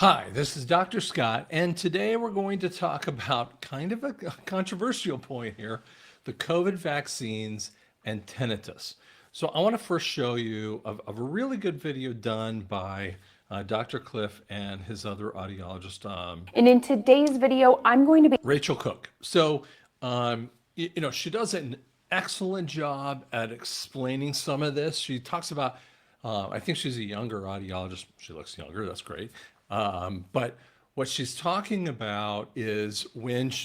Hi, this is Dr. Scott, and today we're going to talk about kind of a controversial point here, the COVID vaccines and tinnitus. So I want to first show you of a really good video done by Dr. Cliff and his other audiologist, And in today's video, I'm going to be Rachel Cook. So, she does an excellent job at explaining some of this. She talks about, I think she's a younger audiologist. She looks younger. That's great. But what she's talking about is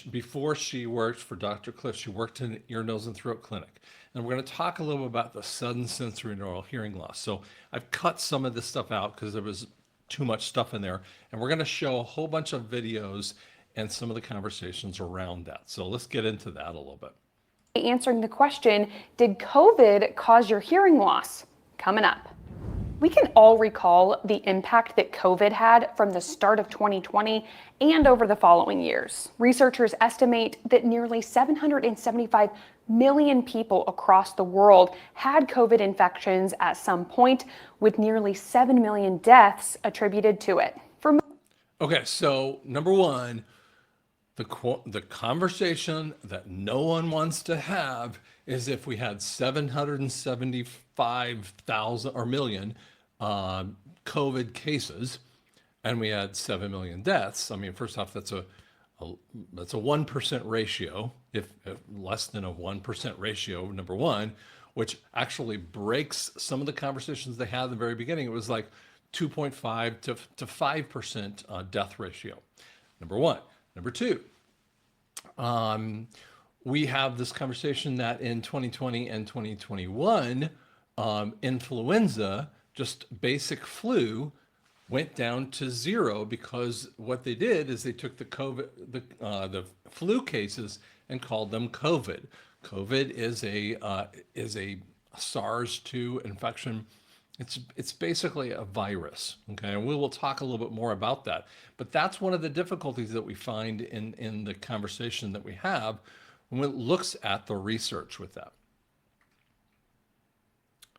before she worked for Dr. Cliff, she worked in an ear, nose, and throat clinic. And we're going to talk a little bit about the sudden sensorineural hearing loss. So I've cut some of this stuff out because there was too much stuff in there. And we're going to show a whole bunch of videos and some of the conversations around that. So let's get into that a little bit. answering the question, did COVID cause your hearing loss? Coming up. We can all recall the impact that COVID had from the start of 2020 and over the following years. Researchers estimate that nearly 775 million people across the world had COVID infections at some point, with nearly 7 million deaths attributed to it. Okay, so number one, the conversation that no one wants to have is if we had 775,000 or million COVID cases and we had 7 million deaths. I mean, first off, that's a 1% ratio, if less than a 1% ratio, number one, which actually breaks some of the conversations they had at the very beginning. It was like 2.5 to 5% death ratio, number one. Number two, we have this conversation that in 2020 and 2021, influenza, just basic flu, went down to zero because what they did is they took the flu cases and called them COVID. COVID is a SARS-2 infection. It's basically a virus, okay? And we will talk a little bit more about that. But that's one of the difficulties that we find in the conversation that we have when it looks at the research with that.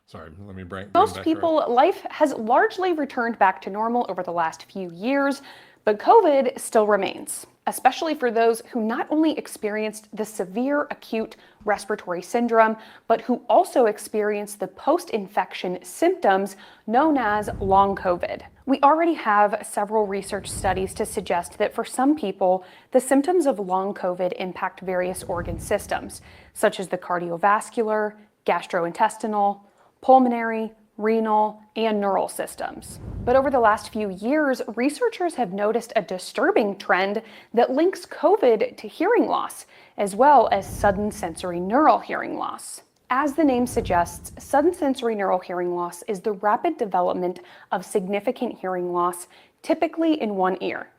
Sorry, let me bring Most back people, life has largely returned back to normal over the last few years, but COVID still remains, especially for those who not only experienced the severe acute respiratory syndrome, but who also experienced the post-infection symptoms known as long COVID. We already have several research studies to suggest that for some people, the symptoms of long COVID impact various organ systems, such as the cardiovascular, gastrointestinal, pulmonary, renal, and neural systems. But over the last few years, researchers have noticed a disturbing trend that links COVID to hearing loss, as well as sudden sensorineural hearing loss. As the name suggests, sudden sensorineural hearing loss is the rapid development of significant hearing loss, typically in one ear.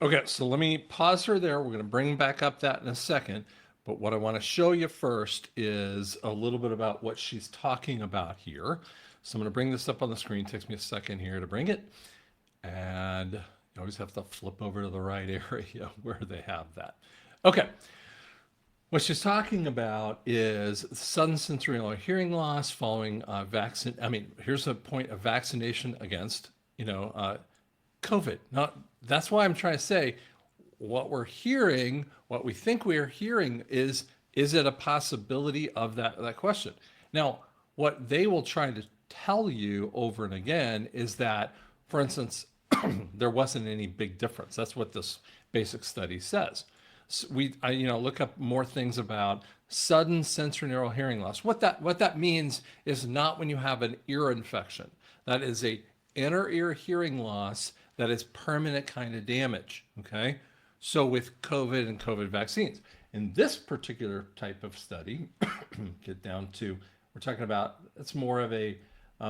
Okay, so let me pause her there. We're going to bring back up that in a second. But what I want to show you first is a little bit about what she's talking about here. So I'm going to bring this up on the screen. It takes me a second here to bring it. And you always have to flip over to the right area where they have that. Okay. What she's talking about is sudden sensorineural hearing loss following vaccine. I mean, here's a point of vaccination against, COVID. That's why I'm trying to say what we're hearing, what we think we are hearing is it a possibility of that question? Now, what they will try to tell you over and again is that, for instance, there wasn't any big difference. That's what this basic study says. So I look up more things about sudden sensorineural hearing loss. What that means is not when you have an ear infection. That is a inner ear hearing loss that is permanent kind of damage, okay? So with COVID and COVID vaccines, in this particular type of study, get down to, we're talking about, it's more of a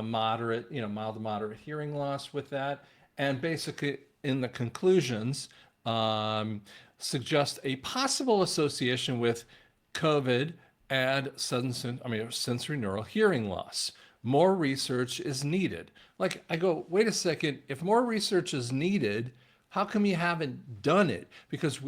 moderate, mild to moderate hearing loss with that. And basically in the conclusions, suggest a possible association with COVID and sensorineural hearing loss. More research is needed. Like I go, wait a second, if more research is needed, how come you haven't done it? Because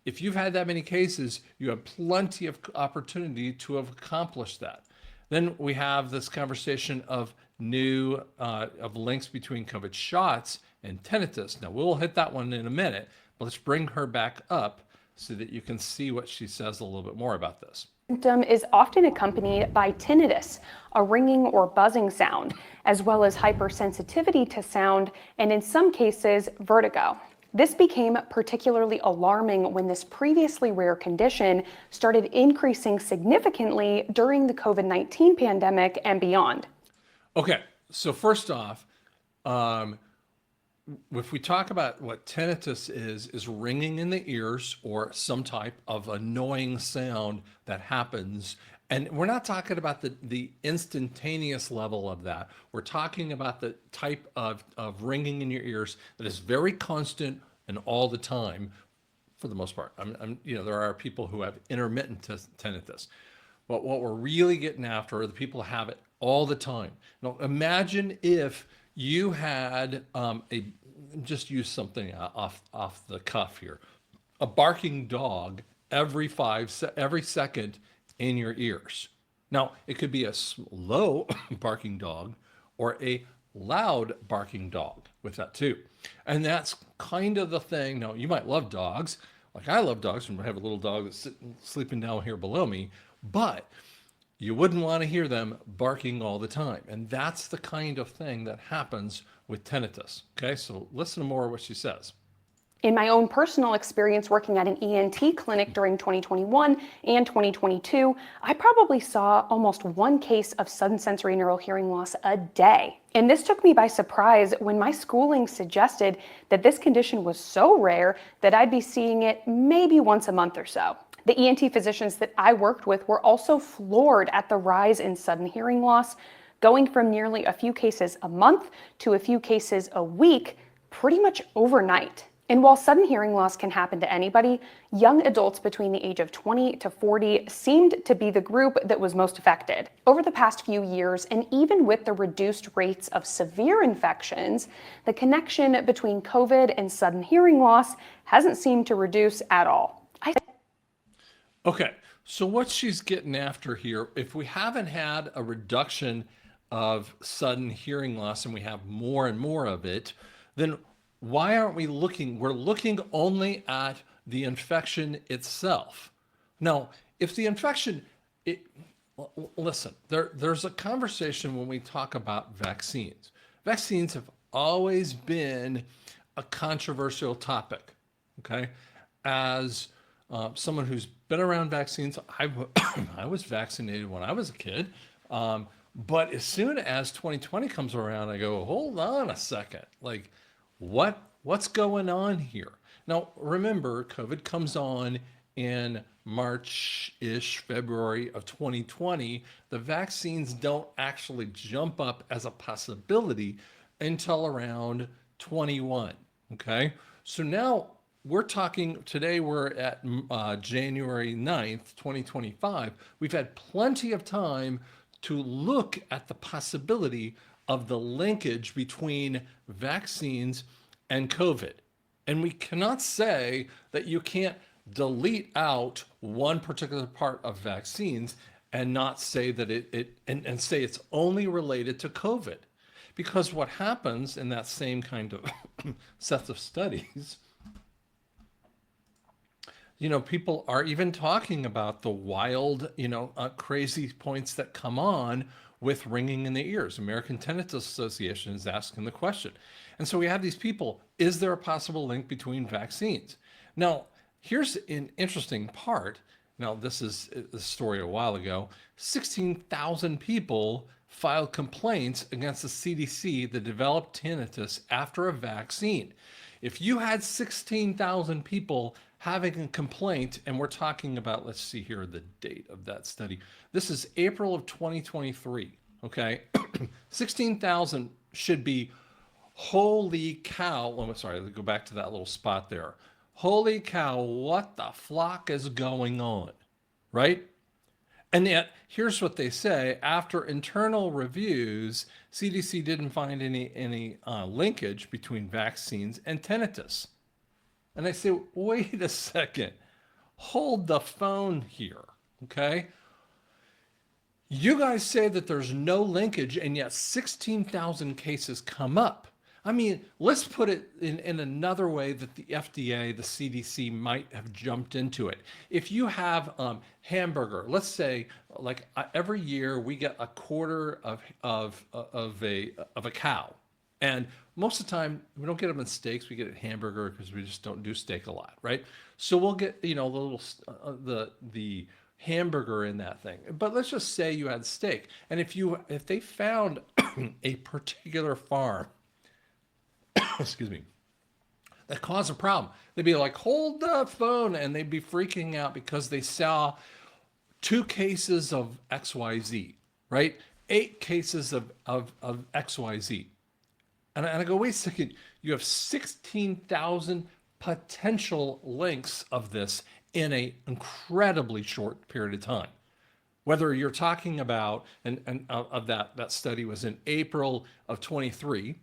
if you've had that many cases, you have plenty of opportunity to have accomplished that. Then we have this conversation of links between COVID shots and tinnitus. Now, we'll hit that one in a minute, but let's bring her back up so that you can see what she says a little bit more about this. Symptom is often accompanied by tinnitus, a ringing or buzzing sound, as well as hypersensitivity to sound, and in some cases, vertigo. This became particularly alarming when this previously rare condition started increasing significantly during the COVID-19 pandemic and beyond. Okay, so first off, if we talk about what tinnitus is ringing in the ears or some type of annoying sound that happens. And we're not talking about the instantaneous level of that. We're talking about the type of ringing in your ears that is very constant and all the time for the most part. There are people who have intermittent tinnitus. But what we're really getting after are the people who have it all the time. Now, imagine if you had just use something off the cuff here, a barking dog every second in your ears. Now, it could be a slow barking dog or a loud barking dog with that too. And that's kind of the thing. Now, you might love dogs, like I love dogs, and I have a little dog that's sleeping down here below me, but you wouldn't want to hear them barking all the time. And that's the kind of thing that happens with tinnitus. Okay, so listen to more of what she says. In my own personal experience working at an ENT clinic during 2021 and 2022, I probably saw almost one case of sudden sensorineural hearing loss a day. And this took me by surprise when my schooling suggested that this condition was so rare that I'd be seeing it maybe once a month or so. The ENT physicians that I worked with were also floored at the rise in sudden hearing loss, going from nearly a few cases a month to a few cases a week, pretty much overnight. And while sudden hearing loss can happen to anybody, young adults between the age of 20 to 40 seemed to be the group that was most affected. Over the past few years, and even with the reduced rates of severe infections, the connection between COVID and sudden hearing loss hasn't seemed to reduce at all. Okay, so what she's getting after here, if we haven't had a reduction of sudden hearing loss and we have more and more of it, then why aren't we looking? We're looking only at the infection itself. Now, if the infection, listen, there's a conversation when we talk about vaccines. Vaccines have always been a controversial topic, okay? As someone who's been around vaccines, I was vaccinated when I was a kid. But as soon as 2020 comes around, I go, hold on a second. Like, what's going on here? Now, remember, COVID comes on in March-ish, February of 2020. The vaccines don't actually jump up as a possibility until around 21, okay? So now we're talking, today we're at January 9th, 2025. We've had plenty of time to look at the possibility of the linkage between vaccines and COVID. And we cannot say that you can't delete out one particular part of vaccines and not say that and say it's only related to COVID. Because what happens in that same kind of set of studies, people are even talking about the wild, crazy points that come on with ringing in the ears. American Tinnitus Association is asking the question. And so we have these people, is there a possible link between vaccines? Now, here's an interesting part. Now, this is a story a while ago. 16,000 people filed complaints against the CDC that developed tinnitus after a vaccine. If you had 16,000 people having a complaint, and we're talking about, let's see here, the date of that study. This is April of 2023, okay? 16,000 should be, holy cow. Oh, sorry, let's go back to that little spot there. Holy cow, what the flock is going on, right? And yet, here's what they say. After internal reviews, CDC didn't find any linkage between vaccines and tinnitus. And I say, wait a second, hold the phone here, okay? You guys say that there's no linkage, and yet 16,000 cases come up. I mean, let's put it in another way that the FDA, the CDC might have jumped into it. If you have hamburger, let's say, like every year we get a quarter of a cow, and most of the time we don't get them in steaks. We get it hamburger because we just don't do steak a lot, right? So we'll get the little the hamburger in that thing. But let's just say you had steak, and if they found a particular farm, excuse me, that caused a problem, they'd be like, hold the phone, and they'd be freaking out because they saw 2 cases of XYZ, right? 8 cases of XYZ. And I go, wait a second, you have 16,000 potential links of this in an incredibly short period of time. Whether you're talking about, and of that study was in April of 23,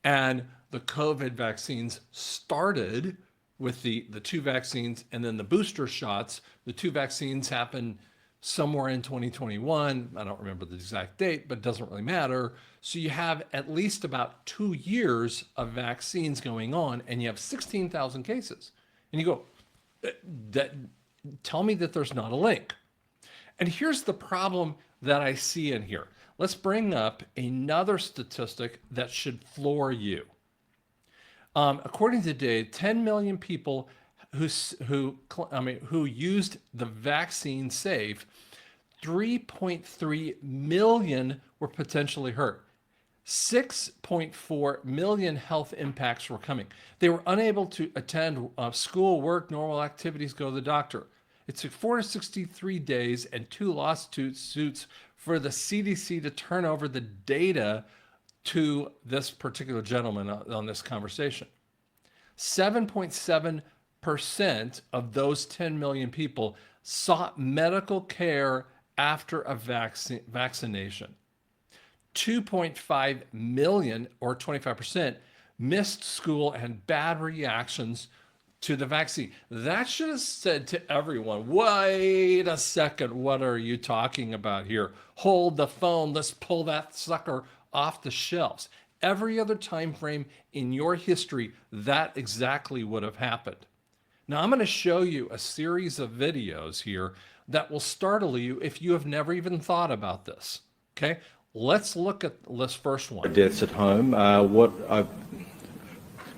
and the COVID vaccines started with the 2 vaccines and then the booster shots. The 2 vaccines happened somewhere in 2021. I don't remember the exact date, but it doesn't really matter. So you have at least about 2 years of vaccines going on, and you have 16,000 cases. And you go, tell me that there's not a link. And here's the problem that I see in here. Let's bring up another statistic that should floor you. According to data, 10 million people who used the vaccine safe, 3.3 million were potentially hurt. 6.4 million health impacts were coming. They were unable to attend school, work, normal activities, go to the doctor. It took 463 days and 2 lawsuits for the CDC to turn over the data to this particular gentleman on this conversation. 7.7% of those 10 million people sought medical care after a vaccination. 2.5 million, or 25%, missed school and bad reactions to the vaccine. That should have said to everyone, wait a second, what are you talking about here? Hold the phone, let's pull that sucker off the shelves. Every other time frame in your history, that exactly would have happened. Now I'm going to show you a series of videos here that will startle you if you have never even thought about this. Okay, let's look at this first one. Deaths at home.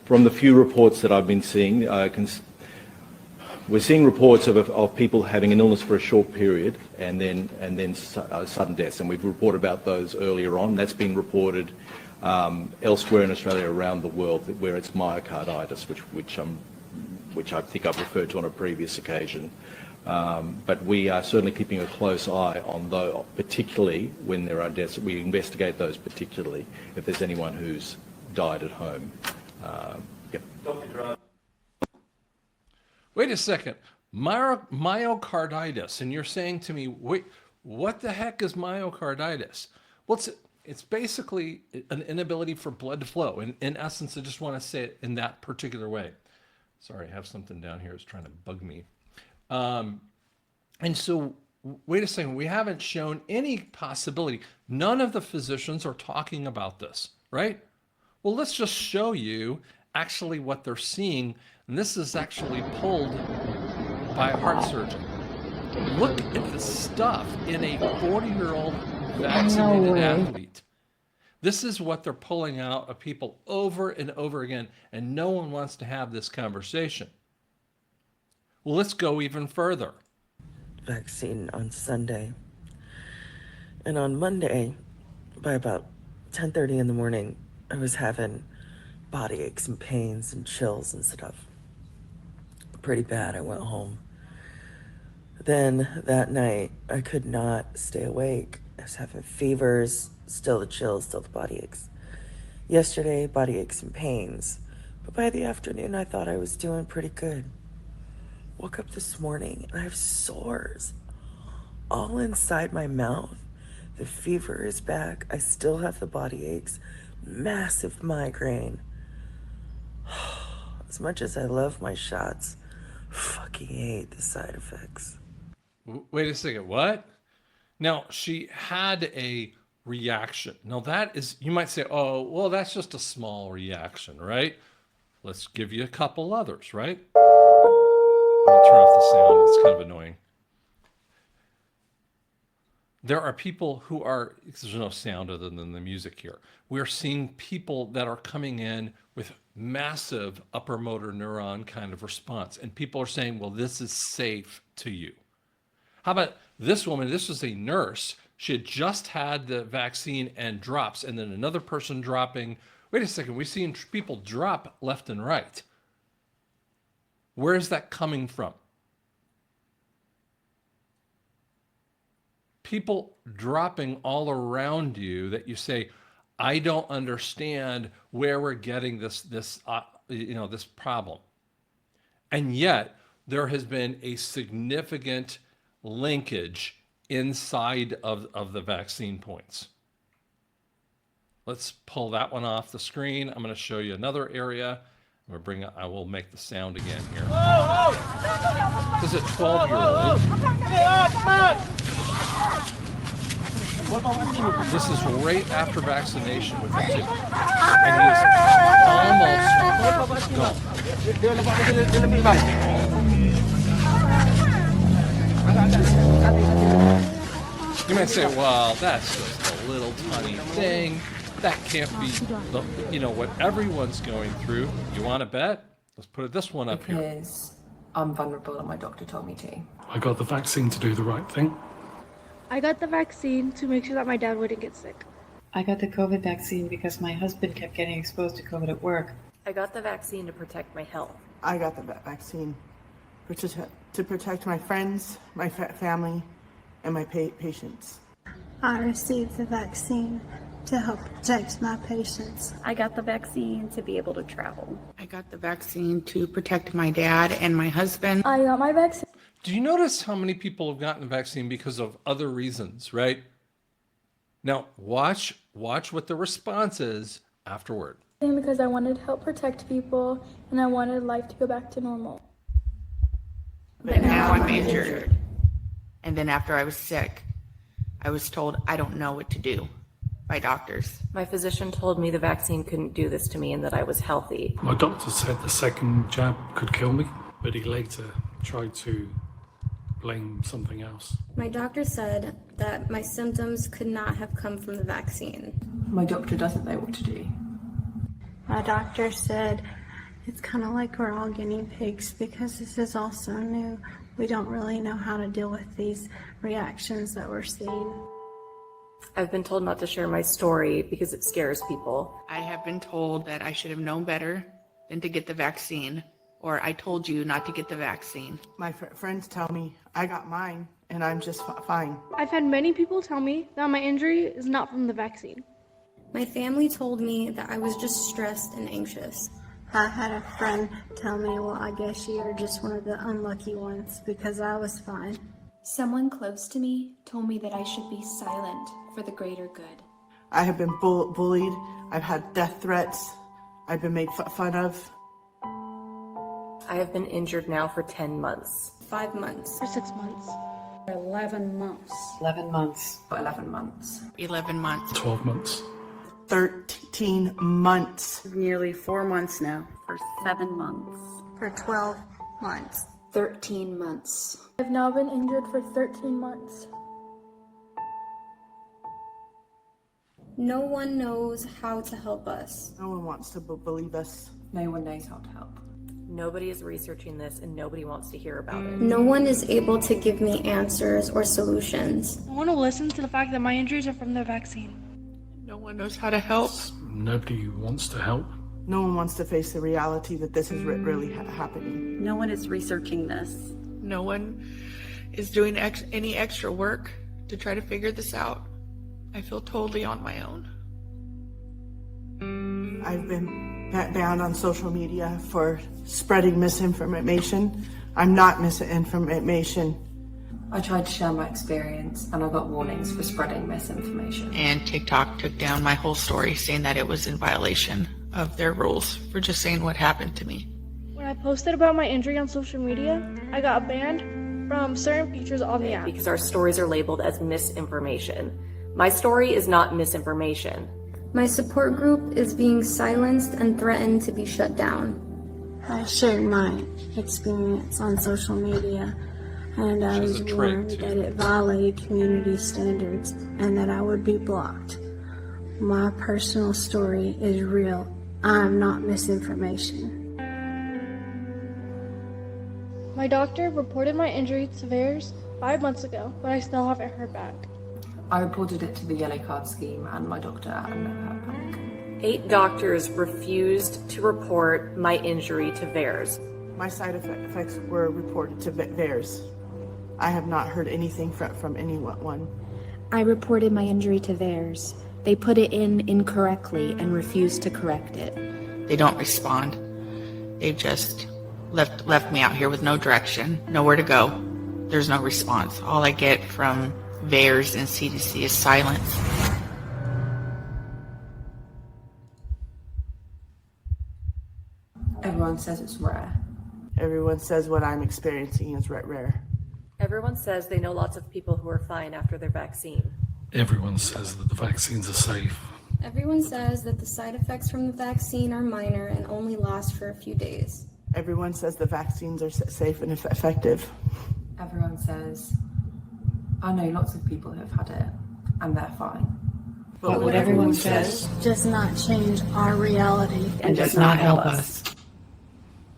From the few reports that I've been seeing, we're seeing reports of people having an illness for a short period and then sudden deaths, and we've reported about those earlier on. That's been reported elsewhere in Australia, around the world, where it's myocarditis, which I think I've referred to on a previous occasion. But we are certainly keeping a close eye on those, particularly when there are deaths. We investigate those particularly if there's anyone who's died at home. Yep. Wait a second, myocarditis, and you're saying to me, wait, what the heck is myocarditis? Well, it's basically an inability for blood to flow. In essence, I just want to say it in that particular way. Sorry, I have something down here that's trying to bug me. And so, wait a second, we haven't shown any possibility. None of the physicians are talking about this, right? Well, let's just show you actually what they're seeing. And this is actually pulled by a heart surgeon. Look at the stuff in a 40-year-old vaccinated athlete. This is what they're pulling out of people over and over again, and no one wants to have this conversation. Well, let's go even further. Vaccine on Sunday. And on Monday, by about 10:30 in the morning, I was having body aches and pains and chills and stuff. Pretty bad. I went home. Then that night, I could not stay awake. I was having fevers, still the chills, still the body aches. Yesterday, body aches and pains. But by the afternoon, I thought I was doing pretty good. Woke up this morning and I have sores all inside my mouth. The fever is back. I still have the body aches. Massive migraine. As much as I love my shots, fucking hate the side effects. Wait a second, what? Now, she had a reaction. Now that is, you might say, oh, well, that's just a small reaction, right? Let's give you a couple others, right? I'll turn off the sound. It's kind of annoying. There are people who are, there's no sound other than the music here. We're seeing people that are coming in with massive upper motor neuron kind of response. And people are saying, well, this is safe to you. How about this woman? This was a nurse. She had just had the vaccine and drops, and then another person dropping. Wait a second, we've seen people drop left and right. Where is that coming from? People dropping all around you that you say, I don't understand where we're getting this problem. And yet there has been a significant linkage inside of the vaccine points. Let's pull that one off the screen. I'm going to show you another area. I will make the sound again here. This is a 12-year-old. This is right after vaccination with the two. And he is almost gone. You might say, well, that's just a little tiny thing. That can't be, what everyone's going through. You want to bet? Let's put this one up here. Because I'm vulnerable and my doctor told me to. I got the vaccine to do the right thing. I got the vaccine to make sure that my dad wouldn't get sick. I got the COVID vaccine because my husband kept getting exposed to COVID at work. I got the vaccine to protect my health. I got the vaccine to protect my friends, my family, and my patients. I received the vaccine to help protect my patients. I got the vaccine to be able to travel. I got the vaccine to protect my dad and my husband. I got my vaccine. Do you notice how many people have gotten the vaccine because of other reasons, right? Now, watch what the response is afterward. Because I wanted to help protect people and I wanted life to go back to normal. But now I'm injured. And then after I was sick, I was told I don't know what to do by doctors. My physician told me the vaccine couldn't do this to me and that I was healthy. My doctor said the second jab could kill me, but he later tried to blame something else. My doctor said that my symptoms could not have come from the vaccine. My doctor doesn't know what to do. My doctor said it's kind of like we're all guinea pigs because this is all so new. We don't really know how to deal with these reactions that we're seeing. I've been told not to share my story because it scares people. I have been told that I should have known better than to get the vaccine, or I told you not to get the vaccine. My friends tell me I got mine and I'm just fine. I've had many people tell me that my injury is not from the vaccine. My family told me that I was just stressed and anxious. I had a friend tell me, well, I guess you're just one of the unlucky ones because I was fine. Someone close to me told me that I should be silent for the greater good. I have been bullied. I've had death threats. I've been made fun of. I have been injured now for 10 months. 5 months. For 6 months. 11 months. 11 months. 11 months. 11 months. 12 months. 13 months. Nearly 4 months now. For 7 months. For 12 months. 13 months. I've now been injured for 13 months. No one knows how to help us. No one wants to believe us. No one knows how to help. Nobody is researching this and nobody wants to hear about it. No one is able to give me answers or solutions. I want to listen to the fact that my injuries are from the vaccine. No one knows how to help. Nobody wants to help. No one wants to face the reality that this is really happening. No one is researching this. No one is doing any extra work to try to figure this out. I feel totally on my own. I've been banned on social media for spreading misinformation. I'm not misinformation. I tried to share my experience and I got warnings for spreading misinformation. And TikTok took down my whole story, saying that it was in violation of their rules for just saying what happened to me. When I posted about my injury on social media, I got banned from certain features on the app. Because our stories are labeled as misinformation. My story is not misinformation. My support group is being silenced and threatened to be shut down. I shared my experience on social media, and I was warned that it violated community standards and that I would be blocked. My personal story is real. I'm not misinformation. My doctor reported my injury to VAERS 5 months ago, but I still haven't heard back. I reported it to the yellow card scheme and my doctor and never heard back. 8 doctors refused to report my injury to VAERS. My side effects were reported to VAERS. I have not heard anything from anyone. I reported my injury to VAERS. They put it in incorrectly and refused to correct it. They don't respond. They just left me out here with no direction, nowhere to go. There's no response. All I get from VAERS and CDC is silence. Everyone says it's rare. Everyone says what I'm experiencing is rare. Everyone says they know lots of people who are fine after their vaccine. Everyone says that the vaccines are safe. Everyone says that the side effects from the vaccine are minor and only last for a few days. Everyone says the vaccines are safe and effective. Everyone says, I know lots of people who have had it and they're fine. But what everyone says does not change our reality and does not help us.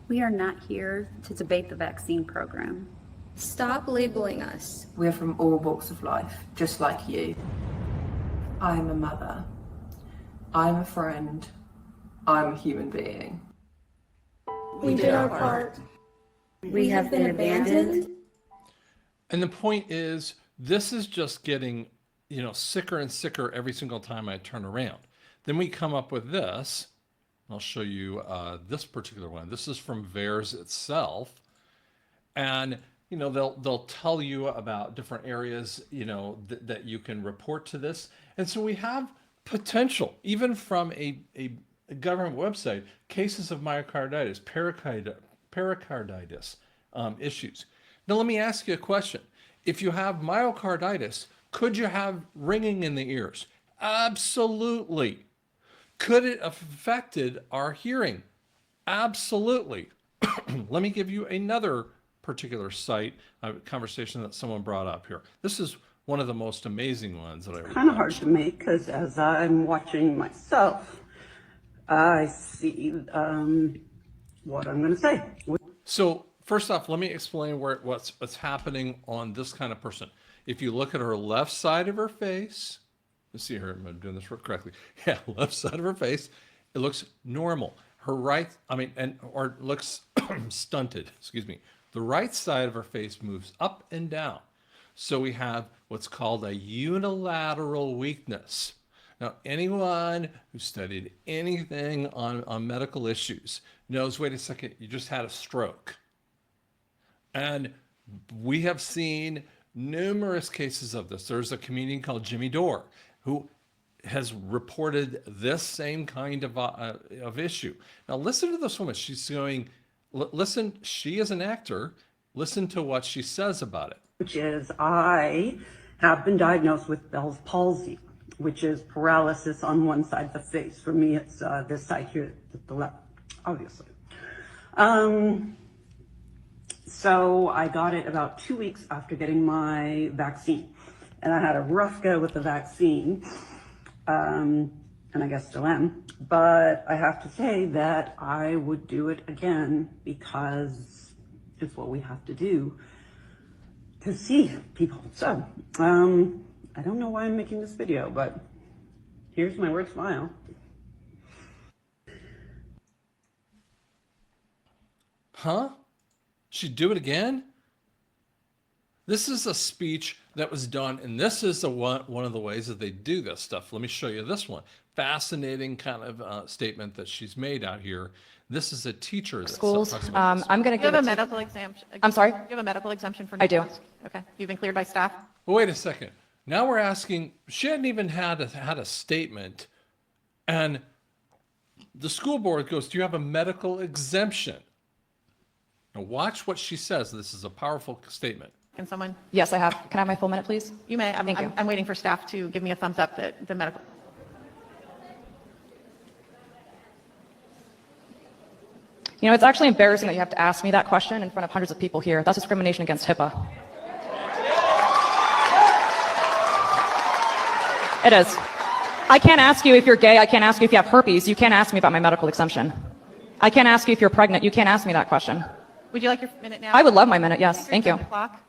We are not here to debate the vaccine program. Stop labeling us. We're from all walks of life, just like you. I'm a mother. I'm a friend. I'm a human being. We did our part. We have been abandoned. And the point is, this is just getting, sicker and sicker every single time I turn around. Then we come up with this. I'll show you this particular one. This is from VAERS itself. And, they'll tell you about different areas, that you can report to this. And so we have potential, even from a government website, cases of myocarditis, pericarditis issues. Now, let me ask you a question. If you have myocarditis, could you have ringing in the ears? Absolutely. Could it have affected our hearing? Absolutely. Let me give you another particular site, a conversation that someone brought up here. This is one of the most amazing ones that I've Kind of hard to make because as I'm watching myself, I see what I'm going to say. So first off, let me explain what's happening on this kind of person. If you look at her left side of her face, let's see here, am I doing this correctly? Yeah, left side of her face, it looks normal. Her right, or looks stunted, excuse me. The right side of her face moves up and down. So we have what's called a unilateral weakness. Now, anyone who studied anything on medical issues knows, wait a second, you just had a stroke. And we have seen numerous cases of this. There's a comedian called Jimmy Dore who has reported this same kind of issue. Now, listen to this woman. She's going, listen, she is an actor. Listen to what she says about it. Which is, I have been diagnosed with Bell's palsy, which is paralysis on one side of the face. For me, it's this side here, the left, obviously. So I got it about 2 weeks after getting my vaccine. And I had a rough go with the vaccine, and I guess still am. But I have to say that I would do it again because it's what we have to do to see people. So, I don't know why I'm making this video, but here's my worst smile. Huh? She'd do it again? This is a speech that was done, and this is one of the ways that they do this stuff. Let me show you this one. Fascinating kind of statement that she's made out here. This is a teacher. Schools. I'm going to give a medical exemption. I'm sorry? You have a medical exemption for I do. newborns? Okay. You've been cleared by staff? Well, wait a second. Now we're asking, she hadn't even had a statement, and the school board goes, do you have a medical exemption? Now watch what she says. This is a powerful statement. Can someone? Yes, I have. Can I have my full minute, please? You may. Thank you. I'm waiting for staff to give me a thumbs up that the medical. You know, it's actually embarrassing that you have to ask me that question in front of hundreds of people here. That's discrimination against HIPAA. It is. I can't ask you if you're gay. I can't ask you if you have herpes. You can't ask me about my medical exemption. I can't ask you if you're pregnant. You can't ask me that question. Would you like your minute now? I would love my minute, yes. Thank you. Clock.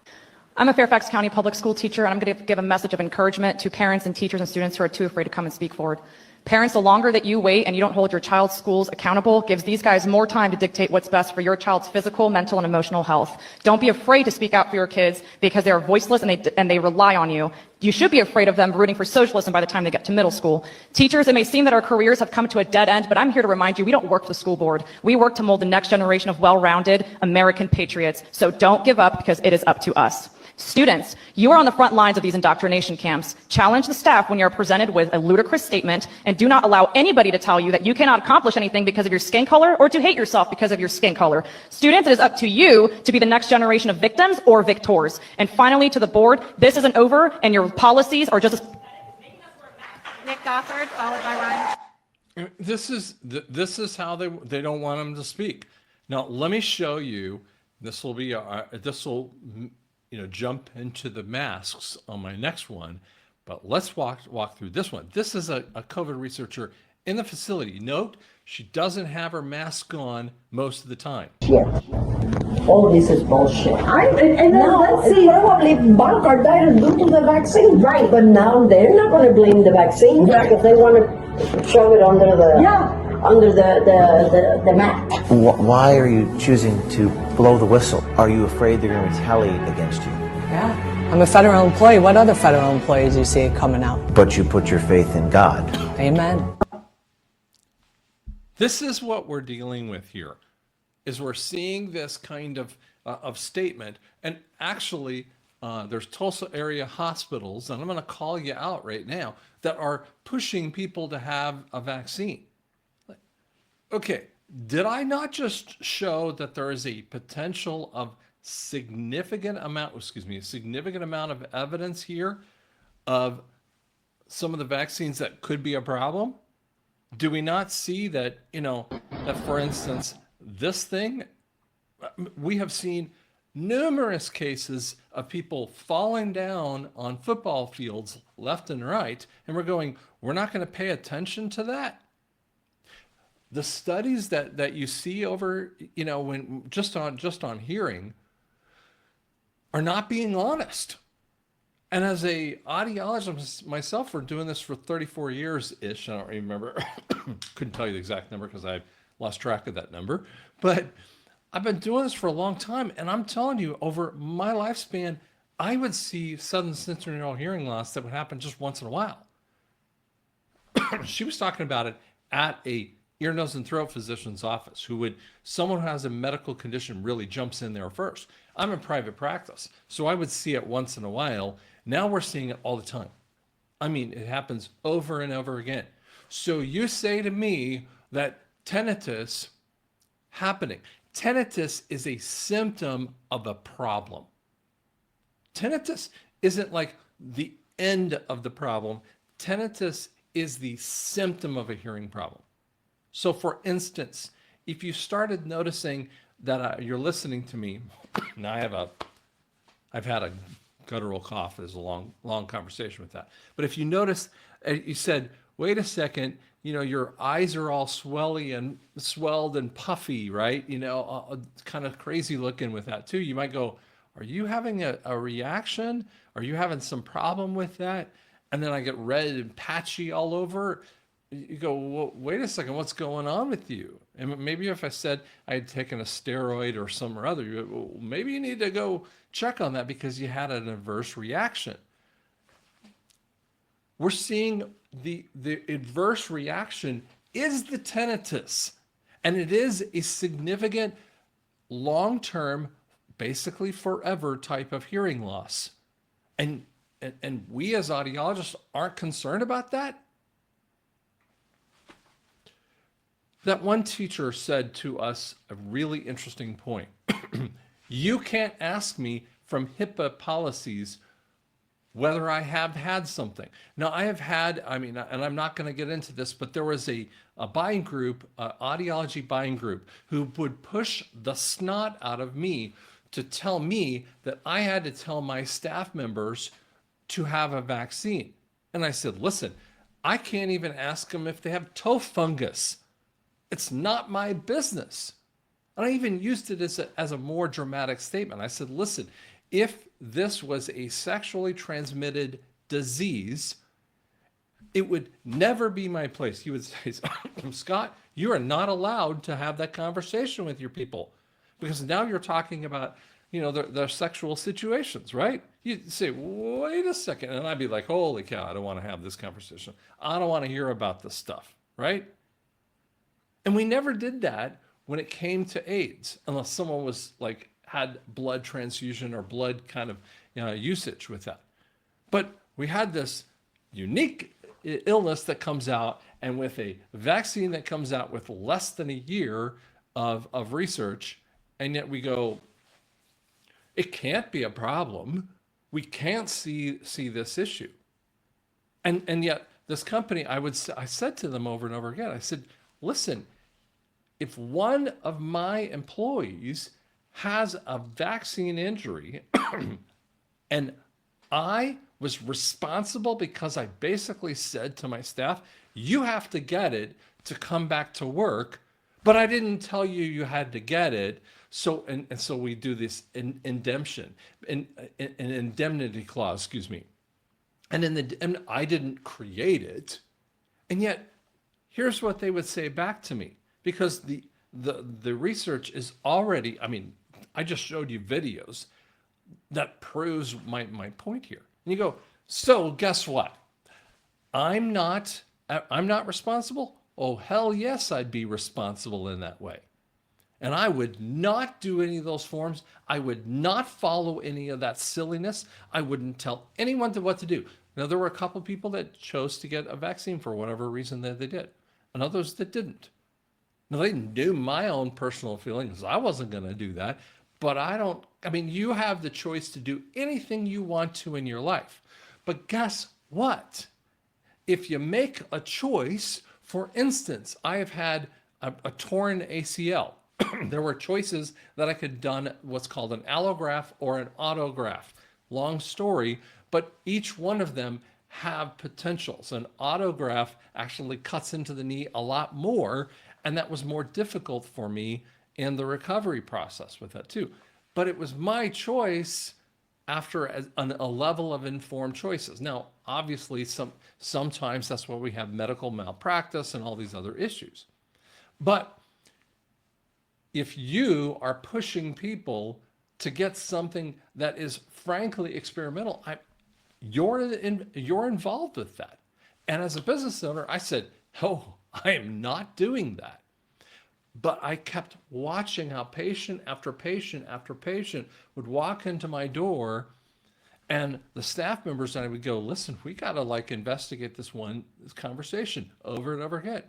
I'm a Fairfax County public school teacher, and I'm going to give a message of encouragement to parents and teachers and students who are too afraid to come and speak forward. Parents, the longer that you wait and you don't hold your child's schools accountable gives these guys more time to dictate what's best for your child's physical, mental, and emotional health. Don't be afraid to speak out for your kids because they are voiceless and they rely on you. You should be afraid of them rooting for socialism by the time they get to middle school. Teachers, it may seem that our careers have come to a dead end, but I'm here to remind you we don't work for the school board. We work to mold the next generation of well-rounded American patriots. So don't give up because it is up to us. Students, you are on the front lines of these indoctrination camps. Challenge the staff when you're presented with a ludicrous statement, and do not allow anybody to tell you that you cannot accomplish anything because of your skin color or to hate yourself because of your skin color. Students, it is up to you to be the next generation of victims or victors. And finally, to the board, this isn't over, and your policies are just... Nick Gothard, followed by Ryan. This is how they don't want them to speak. Now, let me show you. This will be jump into the masks on my next one, but let's walk through this one. This is a COVID researcher in the facility. Note, she doesn't have her mask on most of the time. Yeah. All this is bullshit. Let's see. Probably myocarditis due to the vaccine. Right, but now they're not going to blame the vaccine because they want to shove it under the under the mat. Why are you choosing to blow the whistle? Are you afraid they're going to retaliate against you? Yeah, I'm a federal employee. What other federal employees do you see coming out? But you put your faith in God. Amen. This is what we're dealing with here, is we're seeing this kind of statement. And actually, there's Tulsa area hospitals, and I'm going to call you out right now, that are pushing people to have a vaccine. Okay, did I not just show that there is a potential of significant amount of evidence here of some of the vaccines that could be a problem? Do we not see that, that for instance, this thing, we have seen numerous cases of people falling down on football fields left and right, and we're not going to pay attention to that? The studies that you see over, when just on hearing are not being honest. And as a audiologist myself, we're doing this for 34 years-ish. I don't remember, couldn't tell you the exact number because I lost track of that number. But I've been doing this for a long time, and I'm telling you, over my lifespan, I would see sudden sensorineural hearing loss that would happen just once in a while. She was talking about it at a ear, nose, and throat physician's office, someone who has a medical condition really jumps in there first. I'm in private practice, so I would see it once in a while. Now we're seeing it all the time. I mean, it happens over and over again. So you say to me that tinnitus happening. Tinnitus is a symptom of a problem. Tinnitus isn't like the end of the problem. Tinnitus is the symptom of a hearing problem. So for instance, if you started noticing that you're listening to me, now I've had a guttural cough. There's a long conversation with that. But if you notice, you said, wait a second, your eyes are all swelled and puffy, right? Kind of crazy looking with that too. You might go, are you having a reaction? Are you having some problem with that? And then I get red and patchy all over. You go, well, wait a second, what's going on with you? And maybe if I said I had taken a steroid or some or other, you go, well, maybe you need to go check on that because you had an adverse reaction. We're seeing the adverse reaction is the tinnitus, and it is a significant long-term, basically forever type of hearing loss. And we as audiologists aren't concerned about that. That one teacher said to us a really interesting point. You can't ask me from HIPAA policies whether I have had something. Now, I have had, I mean, and I'm not going to get into this, but there was a buying group, audiology buying group, who would push the snot out of me to tell me that I had to tell my staff members to have a vaccine. And I said, listen, I can't even ask them if they have toe fungus. It's not my business. And I even used it as a more dramatic statement. I said, listen, if this was a sexually transmitted disease, it would never be my place. You would say, Scott, you are not allowed to have that conversation with your people, because now you're talking about, you know, their sexual situations, right? You say, wait a second. And I'd be like, holy cow, I don't want to have this conversation. I don't want to hear about this stuff, right? And we never did that when it came to AIDS, unless someone was like, had blood transfusion or blood kind of usage with that. But we had this unique illness that comes out, and with a vaccine that comes out with less than a year of research, and yet we go, it can't be a problem. We can't see this issue. And yet this company, I said to them over and over again, I said, listen, if one of my employees has a vaccine injury and I was responsible because I basically said to my staff, you have to get it to come back to work, but I didn't tell you you had to get it. So, and so we do this indemnity clause, excuse me. And I didn't create it. And yet here's what they would say back to me, because the research is already, I mean, I just showed you videos that proves my point here. And you go, so guess what? I'm not responsible? Oh, hell yes, I'd be responsible in that way. And I would not do any of those forms. I would not follow any of that silliness. I wouldn't tell anyone what to do. Now, there were a couple people that chose to get a vaccine for whatever reason that they did, and others that didn't. Now, they knew my own personal feelings. I wasn't going to do that. But you have the choice to do anything you want to in your life. But guess what? If you make a choice, for instance, I have had a torn ACL. There were choices that I could have done what's called an allograft or an autograft. Long story, but each one of them have potentials. An autograft actually cuts into the knee a lot more, and that was more difficult for me in the recovery process with that too. But it was my choice after a level of informed choices. Now, obviously, sometimes that's why we have medical malpractice and all these other issues. But if you are pushing people to get something that is frankly experimental, you're involved with that. And as a business owner, I said, oh, I am not doing that. But I kept watching how patient after patient after patient would walk into my door, and the staff members and I would go, listen, we got to investigate this conversation over and over again.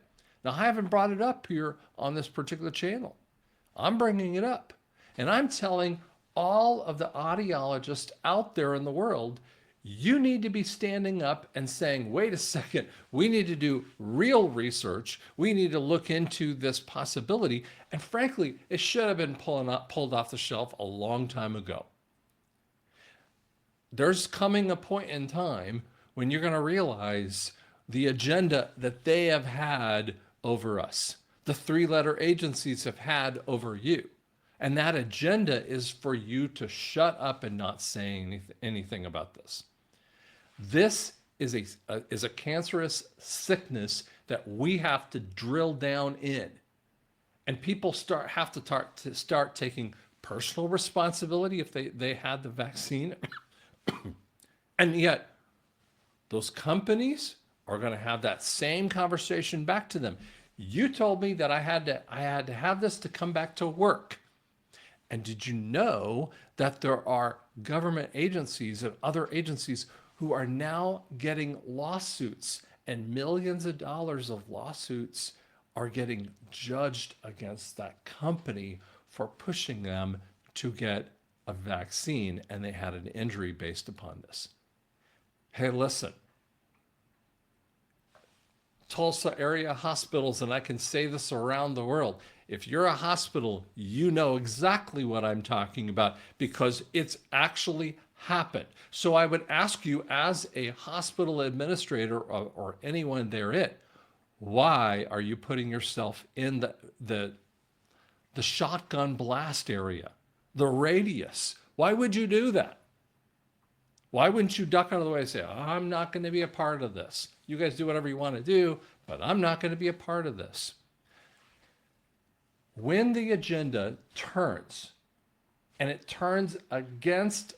Now, I haven't brought it up here on this particular channel. I'm bringing it up, and I'm telling all of the audiologists out there in the world, you need to be standing up and saying, wait a second, we need to do real research. We need to look into this possibility. And frankly, it should have been pulled off the shelf a long time ago. There's coming a point in time when you're going to realize the agenda that they have had over us, the three-letter agencies have had over you. And that agenda is for you to shut up and not say anything about this. This is a cancerous sickness that we have to drill down in. And people have to start taking personal responsibility if they had the vaccine. And yet, those companies are going to have that same conversation back to them. You told me that I had to have this to come back to work. And did you know that there are government agencies and other agencies who are now getting lawsuits, and millions of dollars of lawsuits are getting judged against that company for pushing them to get a vaccine and they had an injury based upon this. Hey, listen, Tulsa area hospitals, and I can say this around the world, if you're a hospital, you know exactly what I'm talking about because it's actually happened. So I would ask you as a hospital administrator or anyone therein, why are you putting yourself in the shotgun blast area, the radius? Why would you do that? Why wouldn't you duck out of the way and say, I'm not going to be a part of this. You guys do whatever you want to do, but I'm not going to be a part of this. When the agenda turns, and it turns against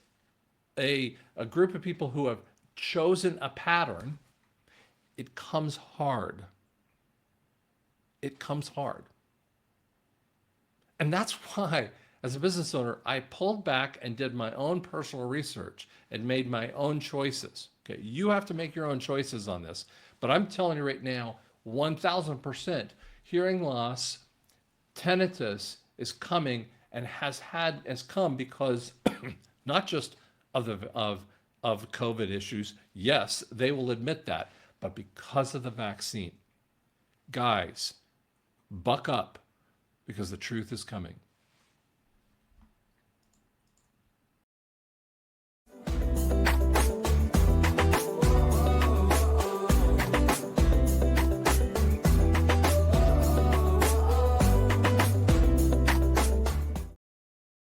a group of people who have chosen a pattern, it comes hard. It comes hard. And that's why, as a business owner, I pulled back and did my own personal research and made my own choices. Okay, you have to make your own choices on this. But I'm telling you right now, 1,000% hearing loss, tinnitus is coming and has come because not just of COVID issues. Yes, they will admit that, but because of the vaccine. Guys, buck up because the truth is coming.